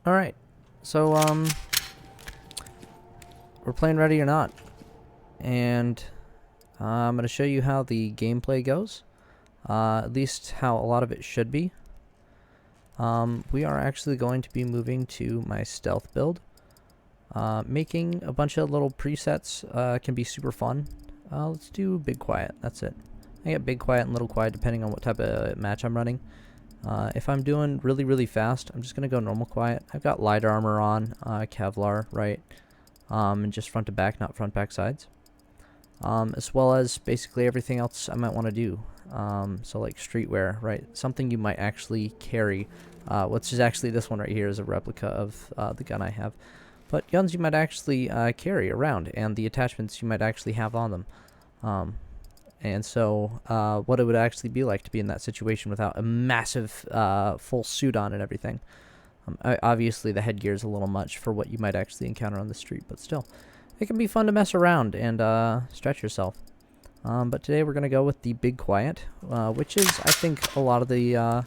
Alright, so, we're playing Ready or Not, and I'm going to show you how the gameplay goes, at least how a lot of it should be. We are actually going to be moving to my stealth build. Making a bunch of little presets can be super fun. Let's do Big Quiet, that's it. I get Big Quiet and Little Quiet depending on what type of match I'm running. If I'm doing really fast, I'm just going to go normal quiet. I've got light armor on, Kevlar, right? And just front to back, not front back sides. As well as basically everything else I might want to do. So like streetwear, right? Something you might actually carry. Which is actually this one right here is a replica of the gun I have. But guns you might actually carry around, and the attachments you might actually have on them. And so what it would actually be like to be in that situation without a massive full suit on and everything. Obviously the headgear is a little much for what you might actually encounter on the street, but still. It can be fun to mess around and stretch yourself. But today we're going to go with the Big Quiet, which is, I think, a lot of the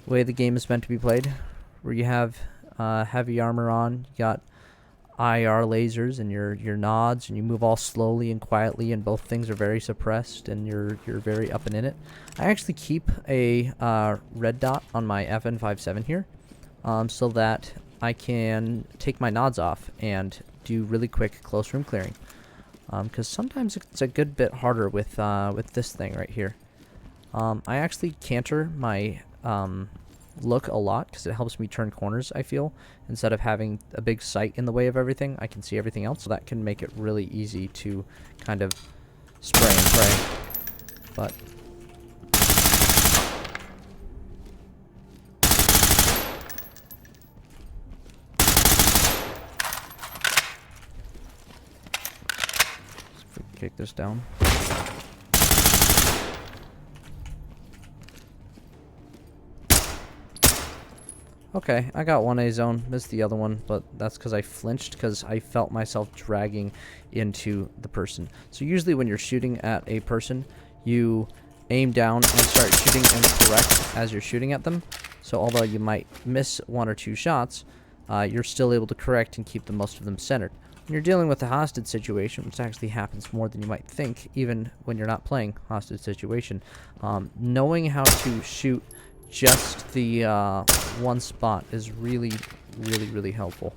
way the game is meant to be played, where you have heavy armor on, you got IR lasers and your nods, and you move all slowly and quietly, and both things are very suppressed, and you're very up and in it. I actually keep a red dot on my FN57 here, so that I can take my nods off and do really quick close room clearing. Because sometimes it's a good bit harder with this thing right here. I actually canter my look a lot because it helps me turn corners, I feel. Instead of having a big sight in the way of everything, I can see everything else, so that can make it really easy to kind of spray and pray. But let's kick this down. Okay, I got one A zone, missed the other one, but that's because I flinched because I felt myself dragging into the person. So usually when you're shooting at a person, you aim down and start shooting and correct as you're shooting at them. So although you might miss one or two shots, you're still able to correct and keep the most of them centered. When you're dealing with a hostage situation, which actually happens more than you might think, even when you're not playing hostage situation, knowing how to shoot just the one spot is really helpful.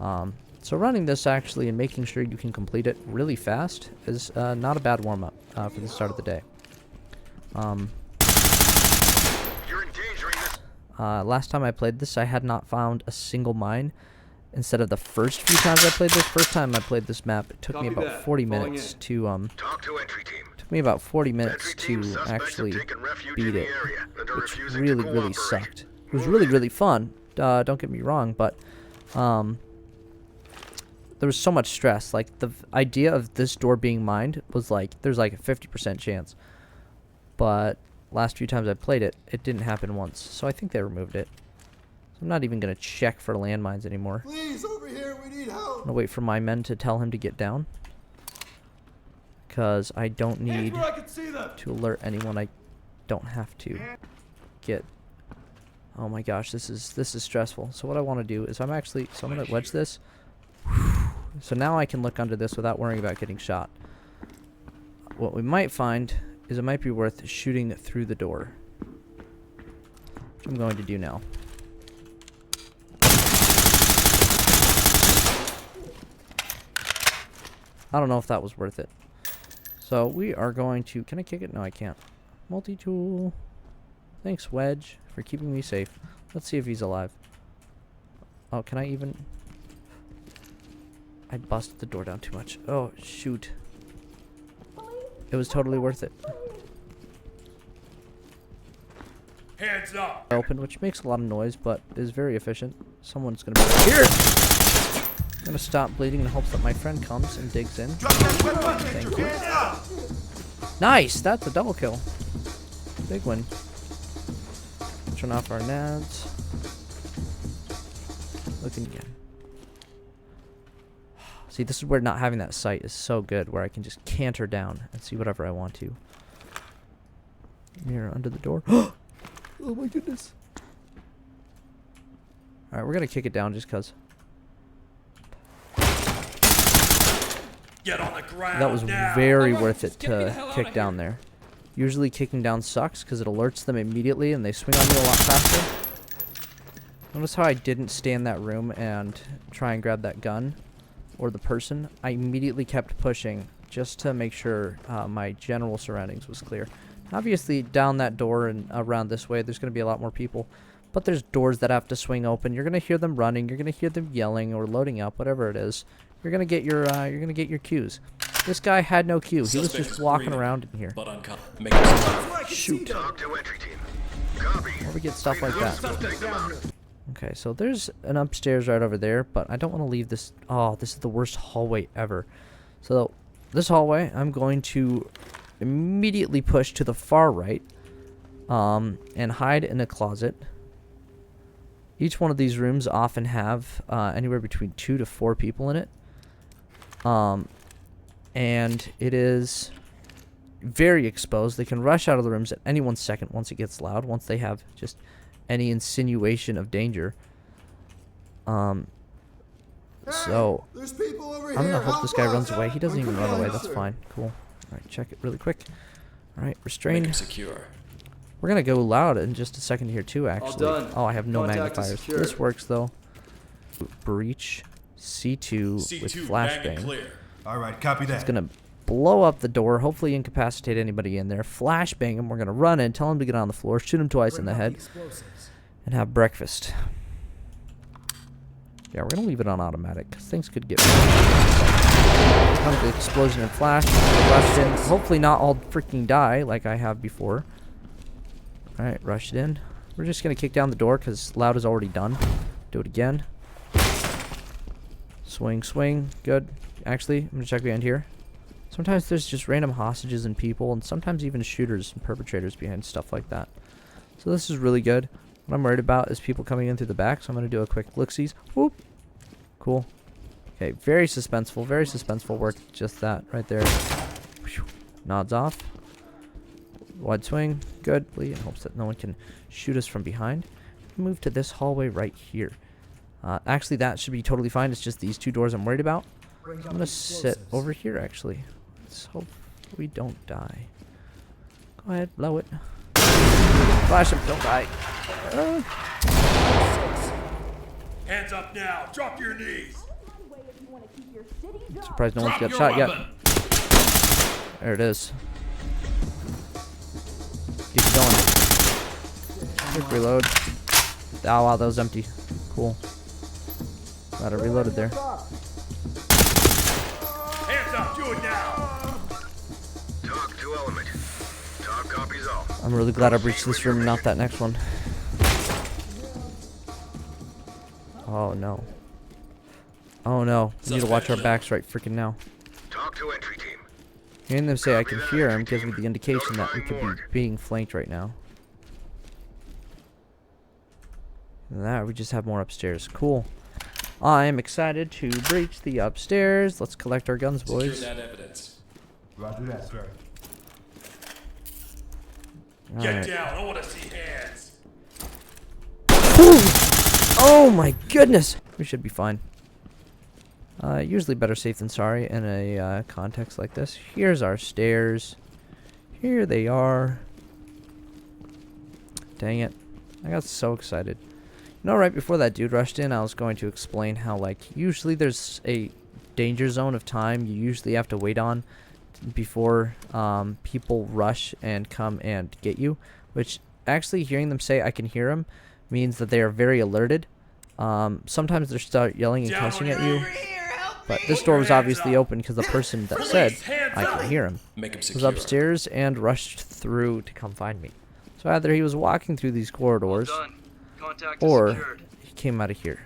So running this actually and making sure you can complete it really fast is not a bad warm-up for the start of the day. Last time I played this, I had not found a single mine. Instead of the first few times I played this, first time I played this map, it took me about 40 minutes to Talk to entry team. took me about 40 minutes to actually beat it, which really sucked. It was really fun, don't get me wrong, but there was so much stress. Like, the idea of this door being mined was like, there's like a 50% chance. But last few times I played it, it didn't happen once, so I think they removed it. So I'm not even going to check for landmines anymore. Please, over here, we need help. I'm going to wait for my men to tell him to get down, because I don't need to alert anyone I don't have to get. Oh my gosh, this is stressful. So what I want to do is I'm going to wedge this. So now I can look under this without worrying about getting shot. What we might find is it might be worth shooting through the door, which I'm going to do now. I don't know if that was worth it. So we are going to... Can I kick it? No, I can't. Multi-tool. Thanks, Wedge, for keeping me safe. Let's see if he's alive. Oh, can I even... I busted the door down too much. Oh, shoot. It was totally worth it. Hands up. Open, which makes a lot of noise, but is very efficient. Someone's going to be here. I'm going to stop bleeding in hopes that my friend comes and digs in. Thank you. Nice! That's a double kill. Big win. Turn off our nads. Looking again. See, this is where not having that sight is so good, where I can just canter down and see whatever I want to. Mirror under the door. Oh my goodness. Alright, we're gonna kick it down just cause. Get on the ground. That was now. very Alright, worth it just get me the to hell kick outta down there. Usually kicking down sucks because it alerts them immediately and they swing on you a lot faster. Notice how I didn't stay in that room and try and grab that gun or the person. I immediately kept pushing just to make sure my general surroundings was clear. Obviously, down that door and around this way, there's going to be a lot more people. But there's doors that have to swing open. You're going to hear them running. You're going to hear them yelling or loading up, whatever it is. You're going to get your cues. This guy had no cue. He was just walking around in here. But make him secure. Shoot. Talk to entry team. Copy. Where we get stuff like that. Take them out. Okay, so there's an upstairs right over there, but I don't want to leave this. Oh, this is the worst hallway ever. So this hallway, I'm going to immediately push to the far right and hide in a closet. Each one of these rooms often have anywhere between 2 to 4 people in it. And it is very exposed. They can rush out of the rooms at any 1 second once it gets loud, once they have just any insinuation of danger. So There's people over I'm gonna hope this guy runs away. He doesn't even run away. That's fine. Cool. Alright, check it really quick. Alright, Make restrain. him secure. We're gonna go loud in just a second here too, actually. done. Oh, I have no Contact is magnifiers. secured. This works though. Breach C2 with flashbang. clear. All right, copy that. It's gonna blow up the door, hopefully incapacitate anybody in there. Flashbang him. We're gonna run in, tell him to get on the floor, shoot him twice in the head, and have breakfast. Yeah, we're gonna leave it on automatic because things could get. Comes the explosion and flash. Rushed in. Hopefully not all freaking die like I have before. All right, rushed in. We're just gonna kick down the door because loud is already done. Do it again. Swing, swing. Good. Actually, I'm gonna check behind here. Sometimes there's just random hostages and people, and sometimes even shooters and perpetrators behind stuff like that. So this is really good. What I'm worried about is people coming in through the back, so I'm gonna do a quick look-sees. Whoop. Cool. Okay, very suspenseful work. Just that right there. Whew. Nods off. Wide swing. Good. In hopes that no one can shoot us from behind. Move to this hallway right here. Actually, that should be totally fine. It's just these 2 doors I'm worried about. I'm gonna sit over here, actually. Let's hope we don't die. Go ahead, blow it. Flash him, don't die. Hands up now. Drop your knees. Surprised no one's Drop got your shot yet. weapon. There it is. Keep it going. Quick reload. Oh wow, that was empty. Cool. Glad I reloaded there. Hands up. Do it now. Talk to element. Talk copies all. I'm really glad I breached this room, not that next one. Oh no. Oh no. We need to watch our backs right freaking now. Talk to entry team. Hearing them say I can hear him gives me the indication that we could be being flanked right now. And that, we just have more upstairs. Cool. I am excited to breach the upstairs. Let's collect our guns, Secure boys. that evidence. Roger that, sir. All Get right. down. I want to see hands. Oh my goodness! We should be fine. Usually better safe than sorry in a context like this. Here's our stairs. Here they are. Dang it. I got so excited. You know, right before that dude rushed in, I was going to explain how, like, usually there's a danger zone of time you usually have to wait on before people rush and come and get you. Which, actually, hearing them say I can hear them means that they are very alerted. Sometimes they start yelling and cussing at you. But this door was obviously open because the person that said I can hear him Make him was secure. upstairs and rushed through to come find me. So either he was walking through these corridors or he came out of here.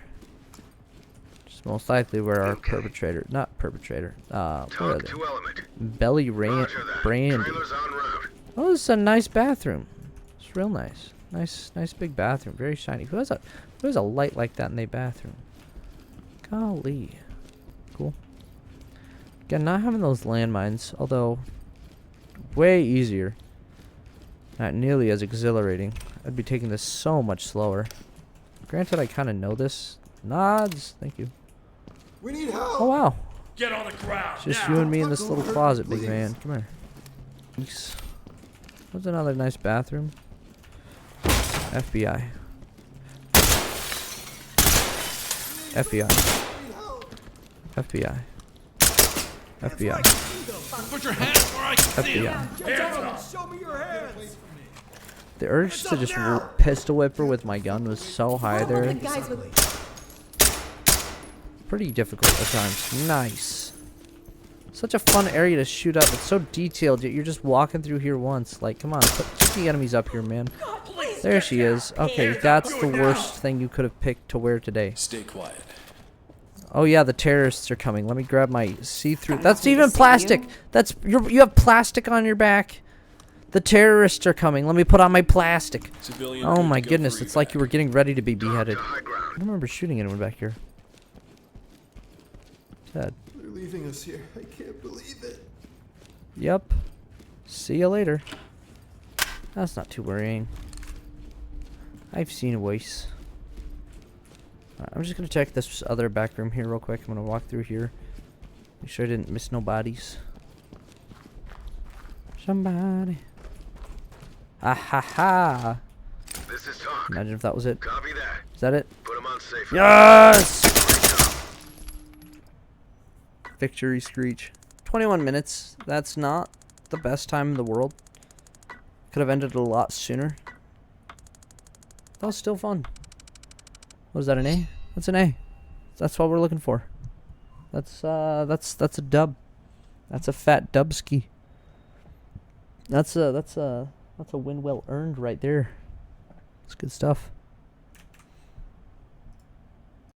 Which is most likely where our perpetrator, not perpetrator, where are Talk they? to element. Belly Roger that. Brandy. Trailer's en route. Oh, this is a nice bathroom. It's real nice. Nice big bathroom. Very shiny. Who has a light like that in their bathroom? Golly. Cool. Again, not having those landmines, although way easier. Not nearly as exhilarating. I'd be taking this so much slower. Granted, I kind of know this. Nods. Thank you. We need help. Oh, wow. Get on the ground. It's just now. you and me in this Don't little hurt closet, me, big please. man. Come here. Thanks. What's another nice bathroom? FBI. FBI. FBI. FBI. Put your hands where I can see them. FBI. Show me your hands. The urge to just pistol whip her with my gun was so high there. Guys with Pretty difficult at times. Nice. Such a fun area to shoot up. It's so detailed, yet you're just walking through here once. Like, come on, keep the enemies up here, man. There she is. Okay, that's the worst thing you could have picked to wear today. Stay quiet. Oh yeah, the terrorists are coming. Let me grab my see-through. That's even plastic. That's you have plastic on your back. The terrorists are coming. Let me put on my plastic. Civilian. Oh good my to go goodness, for it's like you were evac. getting ready to be beheaded. High I ground. don't remember shooting anyone back here. Dead. They're leaving us here. I can't believe it. Yep. See you later. That's not too worrying. I've seen worse. Alright, I'm just gonna check this other back room here real quick. I'm gonna walk through here. Make sure I didn't miss no bodies. Somebody. Ah ha ha. This is Talk. Imagine if that was it. Copy that. Is that it? Put him on safe. Yes! Victory screech. 21 minutes. That's not the best time in the world. Could have ended a lot sooner. That was still fun. What is that, an A? That's an A. That's what we're looking for. That's a dub. That's a fat dubski. That's a win well earned right there. That's good stuff.